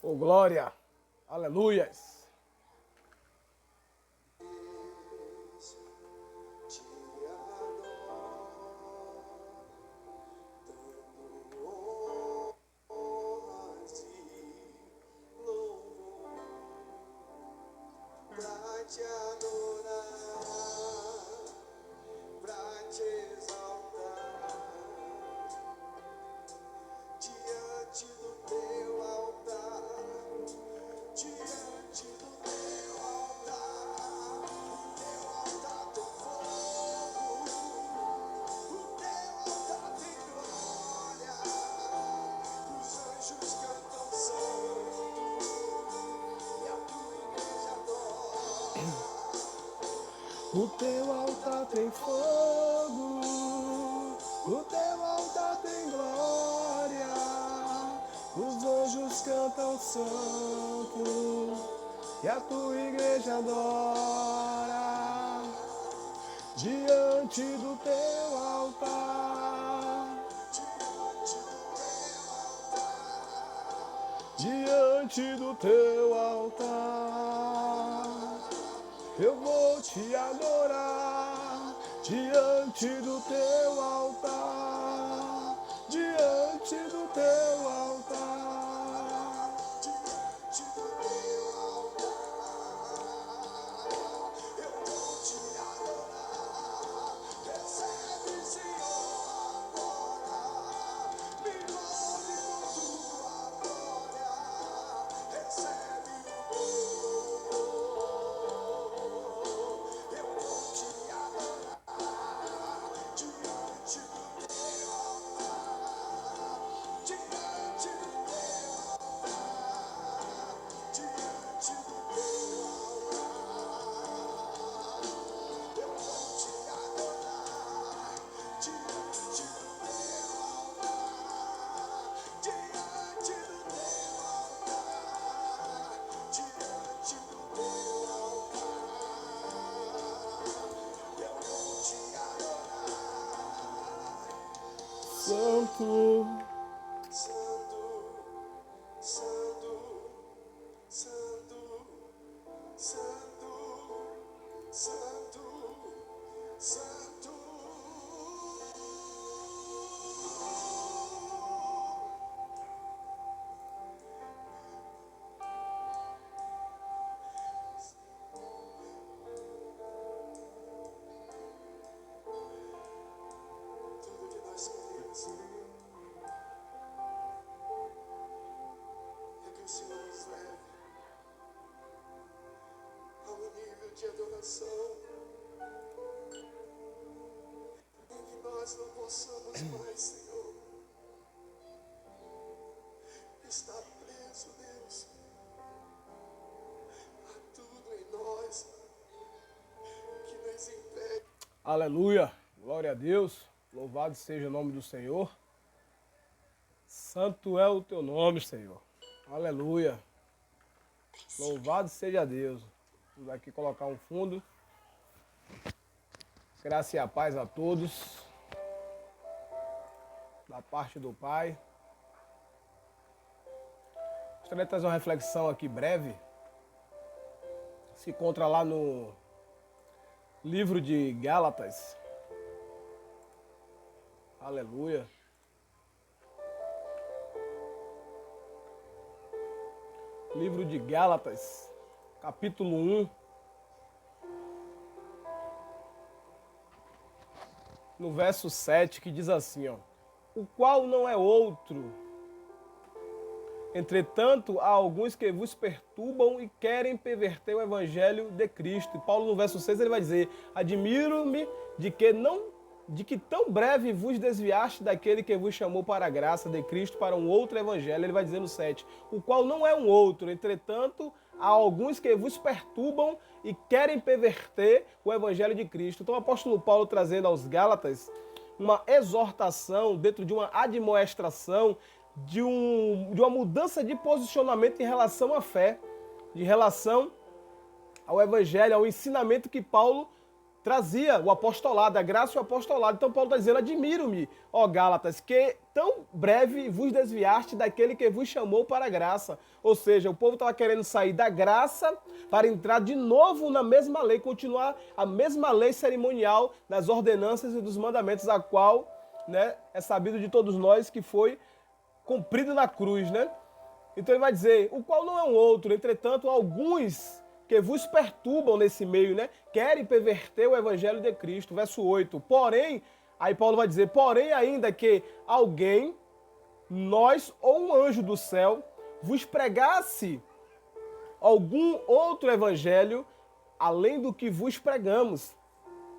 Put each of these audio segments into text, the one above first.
Oh, glória! Aleluias! Te adorar, pra te exaltar, diante do teu altar, diante do teu altar. O teu altar tem fogo, o teu altar tem glória, os anjos cantam santo, e a tua igreja adora. O teu altar tem fogo, o teu altar tem glória, os anjos cantam santo, e a tua igreja adora. Diante do teu altar, diante do teu altar, eu vou te adorar. Diante do teu altar, diante do teu altar, Diante do teu altar, eu vou te adorar. Recebe, Senhor, agora, me envolve com tua glória. Recebe o louvor, eu vou te adorar. Diante do teu altar, diante do teu altar, diante do teu altar, eu vou te adorar. Diante do teu altar, diante do teu altar, diante do teu altar, eu vou te adorar. santo. Santo, santo, santo, santo, santo, santo. Tudo que nós queremos, Senhor, é que o Senhor nos leve a um nível de adoração em que nós não possamos mais, Senhor, estar preso, Deus, a tudo em nós que nos impede. Aleluia! Glória a Deus! Louvado seja o nome do Senhor. Santo é o teu nome, Senhor. Aleluia! Louvado seja Deus. Vamos aqui colocar um fundo. Graça e a paz a todos. Da parte do Pai. Gostaria de trazer uma reflexão aqui breve. Se encontra lá no livro de Gálatas. Aleluia. Livro de Gálatas, capítulo 1. No verso 7, que diz assim, ó. O qual não é outro. Entretanto, há alguns que vos perturbam e querem perverter o evangelho de Cristo. E Paulo, no verso 6, ele vai dizer: admiro-me de que tão breve vos desviaste daquele que vos chamou para a graça de Cristo para um outro evangelho. Ele vai dizer no 7, o qual não é um outro. Entretanto, há alguns que vos perturbam e querem perverter o evangelho de Cristo. Então, o apóstolo Paulo trazendo aos Gálatas uma exortação dentro de uma admoestação de uma mudança de posicionamento em relação à fé, de relação ao evangelho, ao ensinamento que Paulo trazia o apostolado, a graça e o apostolado. Então Paulo está dizendo, admiro-me, ó Gálatas, que tão breve vos desviaste daquele que vos chamou para a graça. Ou seja, o povo estava querendo sair da graça para entrar de novo na mesma lei, continuar a mesma lei cerimonial das ordenanças e dos mandamentos, a qual, né, é sabido de todos nós que foi cumprido na cruz, né? Então ele vai dizer, o qual não é um outro, entretanto, alguns que vos perturbam nesse meio, né? Querem perverter o evangelho de Cristo. Verso 8. Porém, aí Paulo vai dizer, porém ainda que alguém, nós ou um anjo do céu, vos pregasse algum outro evangelho, além do que vos pregamos,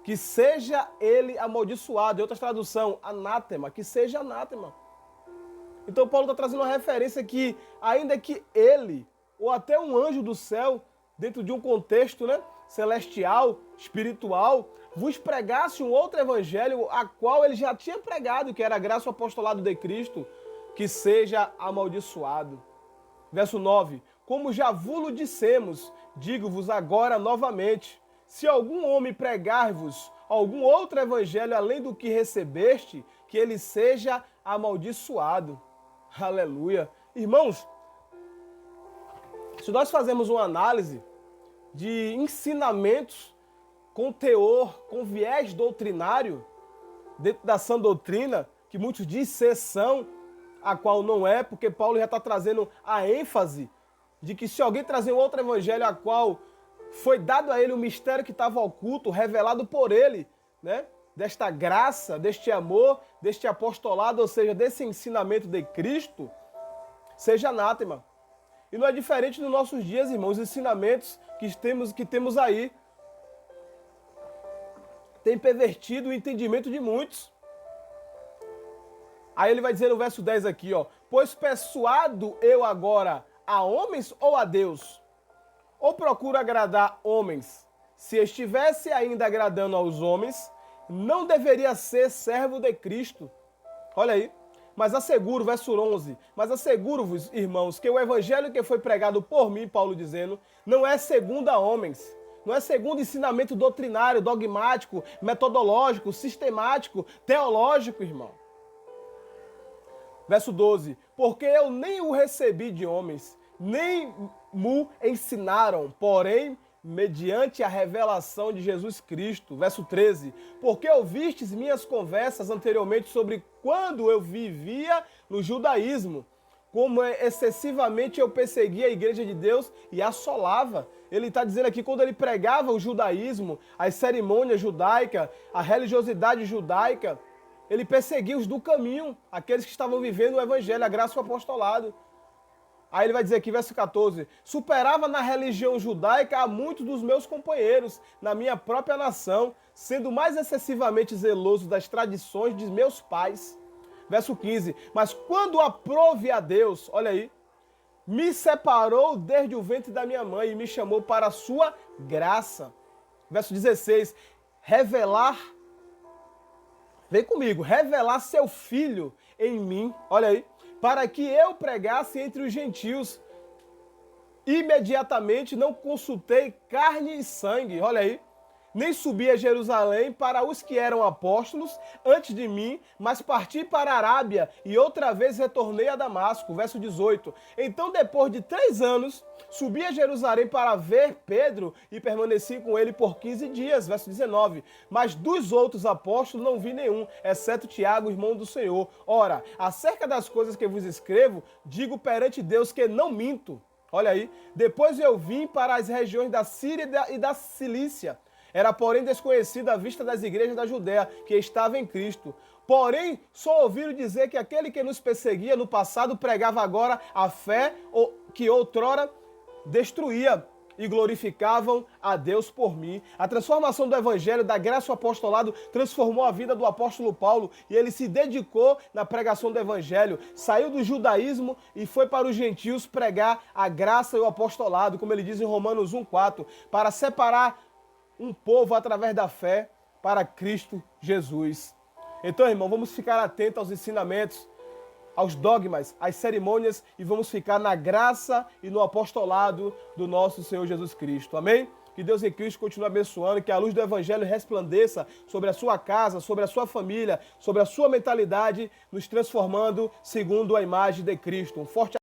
que seja ele amaldiçoado. Em outras traduções, anátema, que seja anátema. Então Paulo está trazendo uma referência que, ainda que ele, ou até um anjo do céu, dentro de um contexto, né, celestial, espiritual, vos pregasse um outro evangelho, a qual ele já tinha pregado, que era a graça e o apostolado de Cristo, que seja amaldiçoado. Verso 9. Como já vulo dissemos, digo-vos agora novamente, se algum homem pregar-vos algum outro evangelho além do que recebeste, que ele seja amaldiçoado. Aleluia. Irmãos, se nós fazemos uma análise de ensinamentos com teor, com viés doutrinário, dentro da sã doutrina, que muitos dizem ser são, a qual não é, porque Paulo já está trazendo a ênfase de que se alguém trazer um outro evangelho a qual foi dado a ele o mistério que estava oculto, revelado por ele, né? Desta graça, deste amor, deste apostolado, ou seja, desse ensinamento de Cristo, seja anátema. E não é diferente nos nossos dias, irmãos, os ensinamentos que temos aí tem pervertido o entendimento de muitos. Aí ele vai dizer no verso 10 aqui, ó, pois persuado eu agora a homens ou a Deus? Ou procuro agradar homens? Se estivesse ainda agradando aos homens, não deveria ser servo de Cristo. Olha aí. Mas asseguro, verso 11, mas asseguro-vos, irmãos, que o evangelho que foi pregado por mim, Paulo dizendo, não é segundo a homens. Não é segundo ensinamento doutrinário, dogmático, metodológico, sistemático, teológico, irmão. Verso 12, porque eu nem o recebi de homens, nem me ensinaram, porém, mediante a revelação de Jesus Cristo. Verso 13, porque ouvistes minhas conversas anteriormente sobre quando eu vivia no judaísmo, como excessivamente eu perseguia a igreja de Deus e assolava. Ele está dizendo aqui, quando ele pregava o judaísmo, as cerimônias judaicas, a religiosidade judaica, ele perseguia os do caminho, aqueles que estavam vivendo o evangelho, a graça e o apostolado. Aí ele vai dizer aqui, verso 14, superava na religião judaica a muitos dos meus companheiros, na minha própria nação, sendo mais excessivamente zeloso das tradições de meus pais. Verso 15, mas quando aprove a Deus, olha aí, me separou desde o ventre da minha mãe e me chamou para a sua graça. Verso 16, revelar, vem comigo, revelar seu filho em mim, olha aí, para que eu pregasse entre os gentios. Imediatamente não consultei carne e sangue, olha aí, nem subi a Jerusalém para os que eram apóstolos antes de mim, mas parti para a Arábia e outra vez retornei a Damasco. Verso 18. Então, depois de 3 anos, subi a Jerusalém para ver Pedro e permaneci com ele por 15 dias. Verso 19. Mas dos outros apóstolos não vi nenhum, exceto Tiago, irmão do Senhor. Ora, acerca das coisas que vos escrevo, digo perante Deus que não minto. Olha aí. Depois eu vim para as regiões da Síria e da Cilícia. Era, porém, desconhecido à vista das igrejas da Judéia, que estava em Cristo. Porém, só ouviram dizer que aquele que nos perseguia no passado pregava agora a fé que outrora destruía e glorificavam a Deus por mim. A transformação do evangelho, da graça e do apostolado transformou a vida do apóstolo Paulo e ele se dedicou na pregação do evangelho. Saiu do judaísmo e foi para os gentios pregar a graça e o apostolado, como ele diz em Romanos 1,4, para separar um povo através da fé para Cristo Jesus. Então, irmão, vamos ficar atentos aos ensinamentos, aos dogmas, às cerimônias e vamos ficar na graça e no apostolado do nosso Senhor Jesus Cristo. Amém? Que Deus em Cristo continue abençoando, que a luz do Evangelho resplandeça sobre a sua casa, sobre a sua família, sobre a sua mentalidade, nos transformando segundo a imagem de Cristo. Um forte